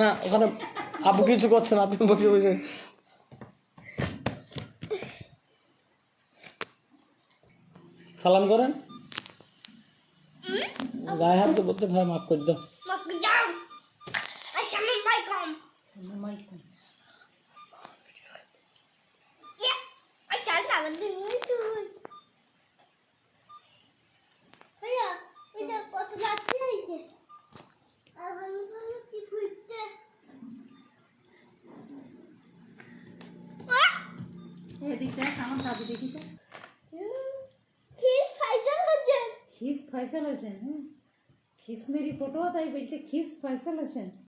না ওখানে আপু কিছু করছে না, আপনি বসে বসে সালাম করেন। গায়ে হাত বলতে ভাই মাফ করে দাও। खीस फैसल होशन खीस मेरी फोटो होता है बोलते खीस फैसल होशन।